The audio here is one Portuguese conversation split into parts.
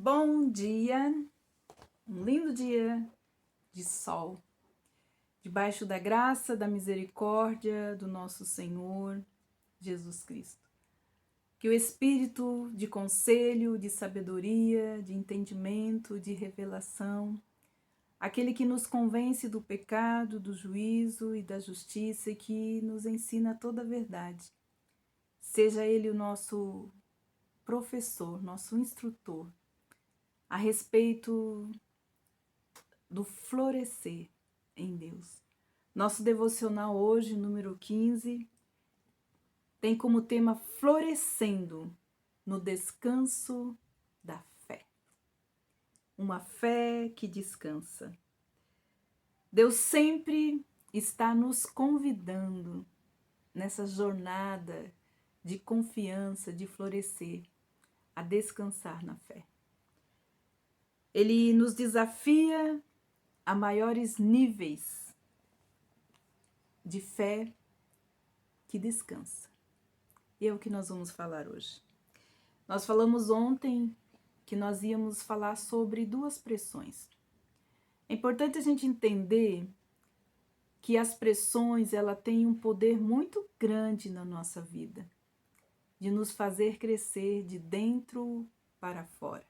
Bom dia, um lindo dia de sol, debaixo da graça, da misericórdia do nosso Senhor Jesus Cristo. Que o espírito de conselho, de sabedoria, de entendimento, de revelação, aquele que nos convence do pecado, do juízo e da justiça e que nos ensina toda a verdade, seja ele o nosso professor, nosso instrutor, a respeito do florescer em Deus. Nosso devocional hoje, número 15, tem como tema florescendo no descanso da fé. Uma fé que descansa. Deus sempre está nos convidando nessa jornada de confiança, de florescer, a descansar na fé. Ele nos desafia a maiores níveis de fé que descansa. E é o que nós vamos falar hoje. Nós falamos ontem que nós íamos falar sobre duas pressões. É importante a gente entender que as pressões, ela têm um poder muito grande na nossa vida, de nos fazer crescer de dentro para fora.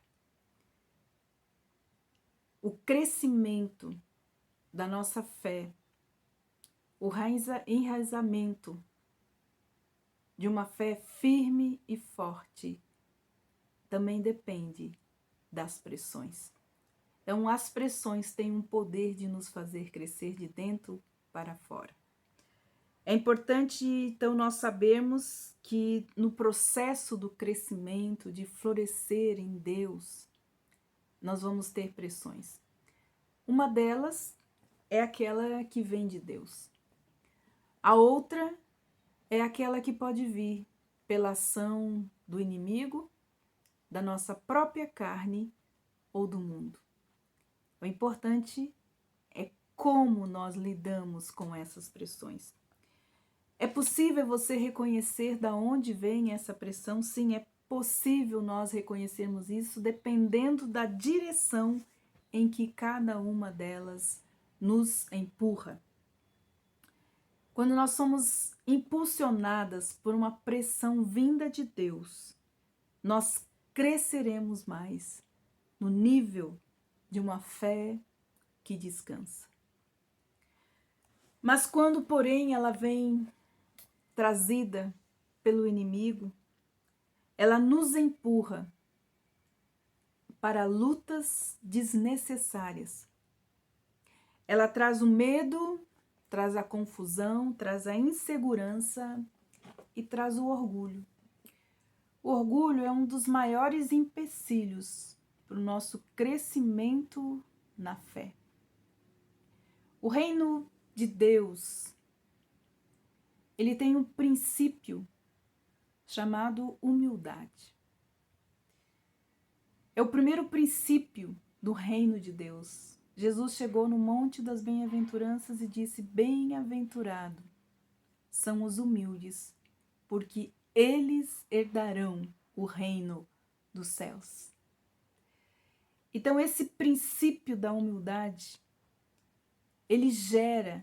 O crescimento da nossa fé, o enraizamento de uma fé firme e forte, também depende das pressões. Então, as pressões têm um poder de nos fazer crescer de dentro para fora. É importante, então, nós sabermos que no processo do crescimento, de florescer em Deus, nós vamos ter pressões. Uma delas é aquela que vem de Deus. A outra é aquela que pode vir pela ação do inimigo, da nossa própria carne ou do mundo. O importante é como nós lidamos com essas pressões. É possível você reconhecer de onde vem essa pressão? Sim, é possível nós reconhecermos isso dependendo da direção em que cada uma delas nos empurra. Quando nós somos impulsionadas por uma pressão vinda de Deus, nós cresceremos mais no nível de uma fé que descansa. Mas quando, porém, ela vem trazida pelo inimigo, ela nos empurra para lutas desnecessárias. Ela traz o medo, traz a confusão, traz a insegurança e traz o orgulho. O orgulho é um dos maiores empecilhos para o nosso crescimento na fé. O reino de Deus, ele tem um princípio chamado humildade. É o primeiro princípio do reino de Deus. Jesus chegou no Monte das Bem-aventuranças e disse: bem-aventurado são os humildes, porque eles herdarão o reino dos céus. Então, esse princípio da humildade, ele gera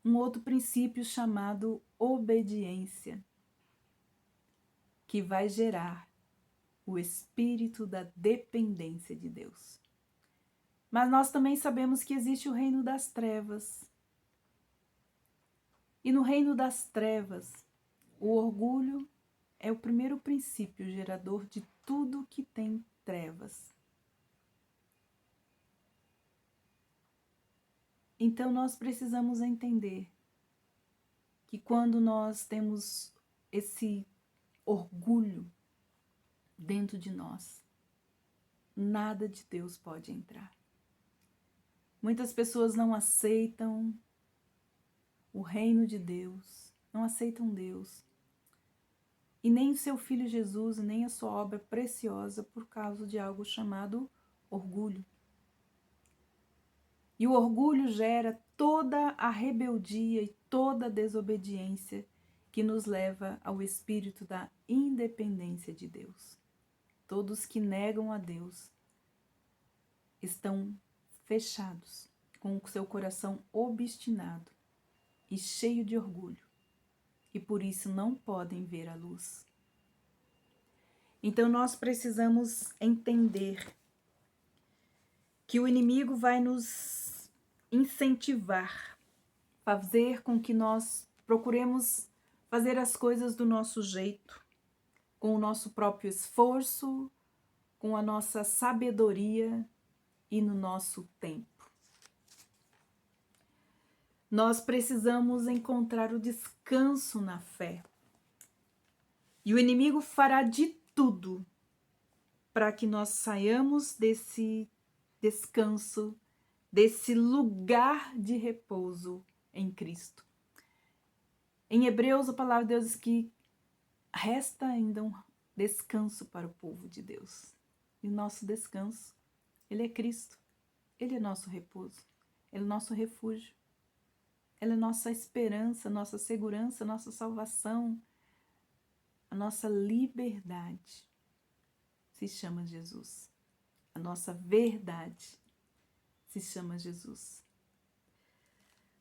um outro princípio chamado obediência, que vai gerar o espírito da dependência de Deus. Mas nós também sabemos que existe o reino das trevas. E no reino das trevas, o orgulho é o primeiro princípio gerador de tudo que tem trevas. Então nós precisamos entender que quando nós temos esse orgulho dentro de nós, nada de Deus pode entrar. Muitas pessoas não aceitam o reino de Deus, não aceitam Deus, e nem o seu Filho Jesus, nem a sua obra preciosa por causa de algo chamado orgulho. E o orgulho gera toda a rebeldia e toda a desobediência que nos leva ao espírito da independência de Deus. Todos que negam a Deus estão fechados, com o seu coração obstinado e cheio de orgulho, e por isso não podem ver a luz. Então nós precisamos entender que o inimigo vai nos incentivar, fazer com que nós procuremos fazer as coisas do nosso jeito, com o nosso próprio esforço, com a nossa sabedoria e no nosso tempo. Nós precisamos encontrar o descanso na fé. E o inimigo fará de tudo para que nós saiamos desse descanso, desse lugar de repouso em Cristo. Em Hebreus, a palavra de Deus diz que resta ainda um descanso para o povo de Deus. E o nosso descanso, ele é Cristo. Ele é nosso repouso. Ele é nosso refúgio. Ele é nossa esperança, nossa segurança, nossa salvação, a nossa liberdade. Se chama Jesus. A nossa verdade se chama Jesus.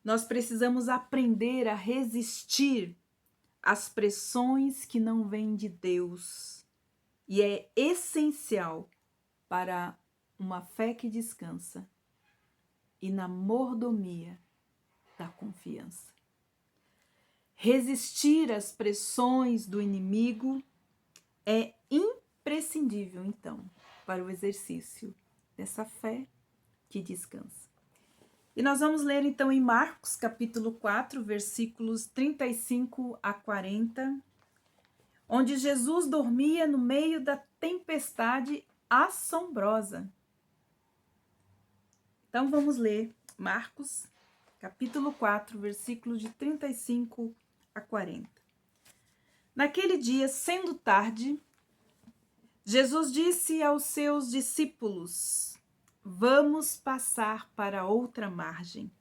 Nós precisamos aprender a resistir às pressões que não vêm de Deus. E é essencial para uma fé que descansa e na mordomia da confiança. Resistir às pressões do inimigo é imprescindível, então, para o exercício dessa fé que descansa. E nós vamos ler, então, em Marcos, capítulo 4, versículos 35 a 40, onde Jesus dormia no meio da tempestade assombrosa. Então, vamos ler Marcos, capítulo 4, versículos de 35 a 40. Naquele dia, sendo tarde, Jesus disse aos seus discípulos: vamos passar para outra margem.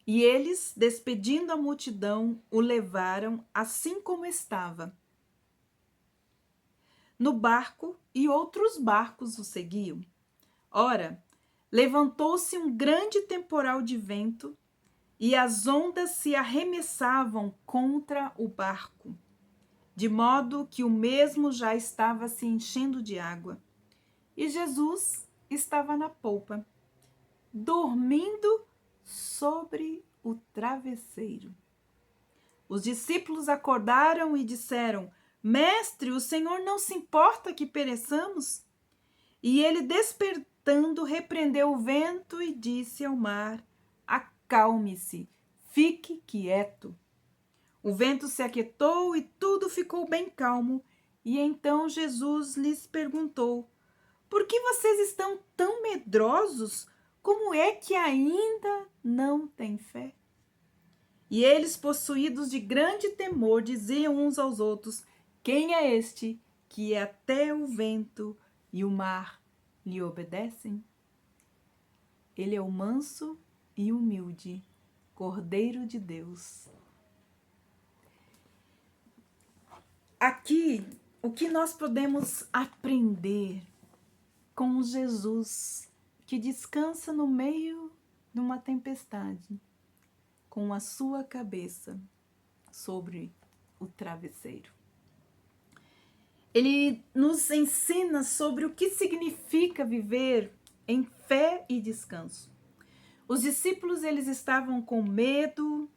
E eles, despedindo a multidão, o levaram assim como estava no barco, e outros barcos o seguiam. Ora, levantou-se um grande temporal de vento, e as ondas se arremessavam contra o barco, de modo que o mesmo já estava se enchendo de água. E Jesus estava na polpa, dormindo sobre o travesseiro. Os discípulos acordaram e disseram: Mestre, o Senhor não se importa que pereçamos? E ele, despertando, repreendeu o vento e disse ao mar: acalme-se, fique quieto. O vento se aquietou e tudo ficou bem calmo. E então Jesus lhes perguntou: por que vocês estão tão medrosos? Como é que ainda não têm fé? E eles, possuídos de grande temor, diziam uns aos outros: quem é este que até o vento e o mar lhe obedecem? Ele é o manso e humilde Cordeiro de Deus. Aqui, o que nós podemos aprender com Jesus, que descansa no meio de uma tempestade, com a sua cabeça sobre o travesseiro. Ele nos ensina sobre o que significa viver em fé e descanso. Os discípulos, eles estavam com medo,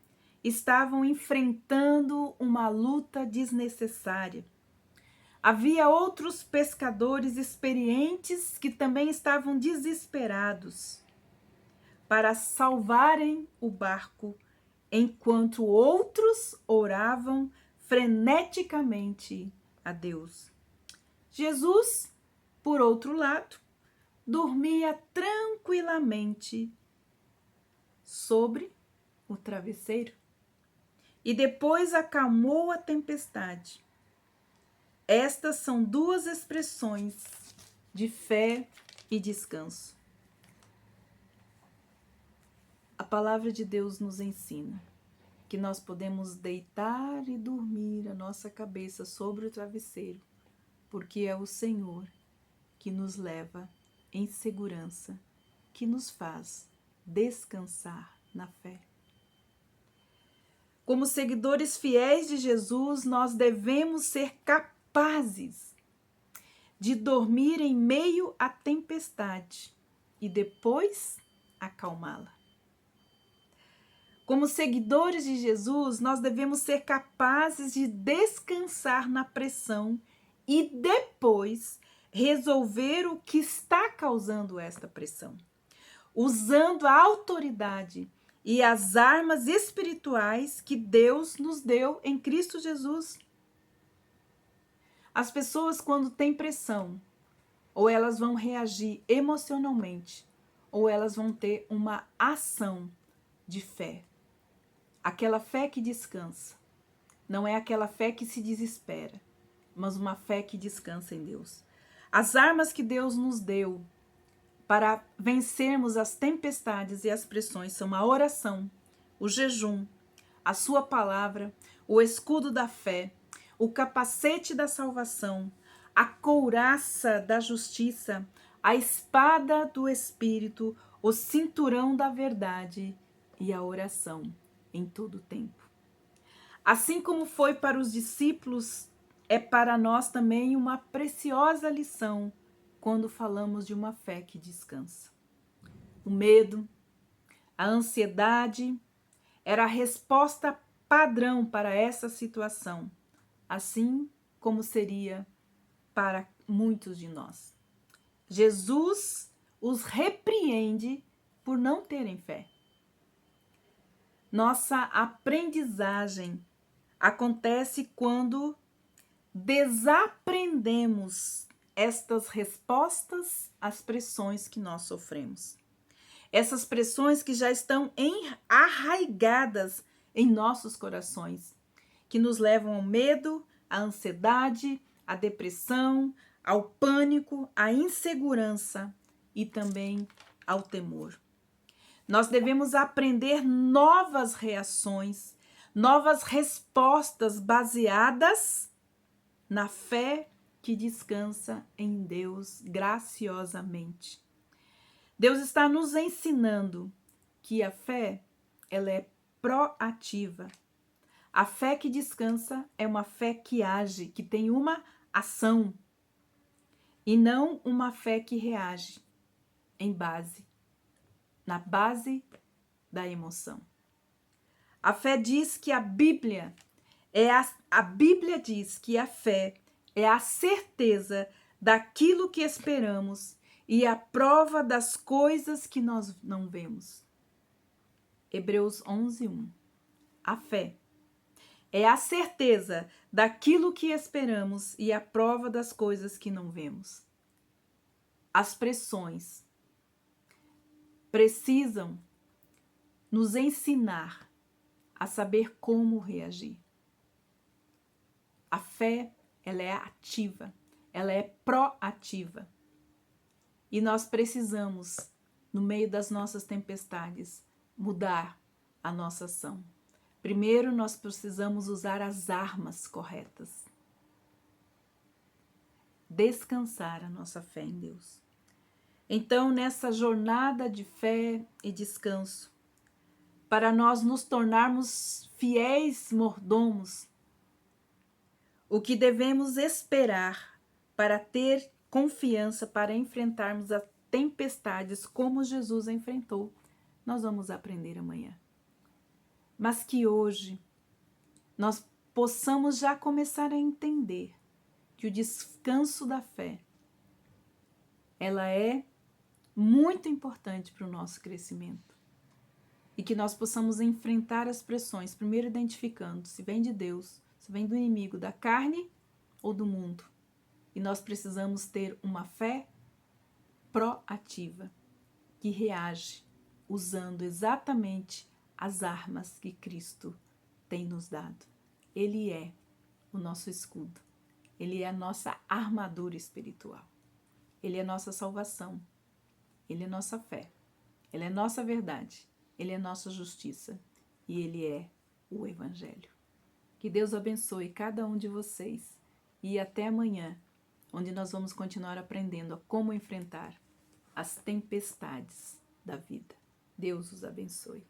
estavam enfrentando uma luta desnecessária. Havia outros pescadores experientes que também estavam desesperados para salvarem o barco, enquanto outros oravam freneticamente a Deus. Jesus, por outro lado, dormia tranquilamente sobre o travesseiro e depois acalmou a tempestade. Estas são duas expressões de fé e descanso. A palavra de Deus nos ensina que nós podemos deitar e dormir a nossa cabeça sobre o travesseiro, porque é o Senhor que nos leva em segurança que nos faz descansar na fé. Como seguidores fiéis de Jesus, nós devemos ser capazes de dormir em meio à tempestade e depois acalmá-la. Como seguidores de Jesus, nós devemos ser capazes de descansar na pressão e depois resolver o que está causando esta pressão, usando a autoridade e as armas espirituais que Deus nos deu em Cristo Jesus. As pessoas, quando têm pressão, ou elas vão reagir emocionalmente, ou elas vão ter uma ação de fé. Aquela fé que descansa. Não é aquela fé que se desespera, mas uma fé que descansa em Deus. As armas que Deus nos deu para vencermos as tempestades e as pressões são a oração, o jejum, a sua palavra, o escudo da fé, o capacete da salvação, a couraça da justiça, a espada do Espírito, o cinturão da verdade e a oração em todo o tempo. Assim como foi para os discípulos, é para nós também uma preciosa lição quando falamos de uma fé que descansa. O medo, a ansiedade era a resposta padrão para essa situação, assim como seria para muitos de nós. Jesus os repreende por não terem fé. Nossa aprendizagem acontece quando desaprendemos estas respostas às pressões que nós sofremos. Essas pressões que já estão arraigadas em nossos corações, que nos levam ao medo, à ansiedade, à depressão, ao pânico, à insegurança e também ao temor. Nós devemos aprender novas reações, novas respostas baseadas na fé que descansa em Deus graciosamente. Deus está nos ensinando que a fé, ela é proativa. A fé que descansa é uma fé que age, que tem uma ação, e não uma fé que reage na base da emoção. A fé diz que a Bíblia diz que a fé é a certeza daquilo que esperamos e a prova das coisas que nós não vemos. Hebreus 11:1. A fé é a certeza daquilo que esperamos e a prova das coisas que não vemos. As pressões precisam nos ensinar a saber como reagir. A fé, ela é ativa, ela é proativa. E nós precisamos, no meio das nossas tempestades, mudar a nossa ação. Primeiro, nós precisamos usar as armas corretas. Descansar a nossa fé em Deus. Então, nessa jornada de fé e descanso, para nós nos tornarmos fiéis mordomos, o que devemos esperar para ter confiança para enfrentarmos as tempestades como Jesus enfrentou, nós vamos aprender amanhã. Mas que hoje nós possamos já começar a entender que o descanso da fé, ela é muito importante para o nosso crescimento. E que nós possamos enfrentar as pressões, primeiro identificando se vem de Deus, se vem do inimigo, da carne ou do mundo. E nós precisamos ter uma fé proativa, que reage usando exatamente as armas que Cristo tem nos dado. Ele é o nosso escudo. Ele é a nossa armadura espiritual. Ele é nossa salvação. Ele é nossa fé. Ele é nossa verdade. Ele é nossa justiça. E Ele é o Evangelho. Que Deus abençoe cada um de vocês. E até amanhã, onde nós vamos continuar aprendendo a como enfrentar as tempestades da vida. Deus os abençoe.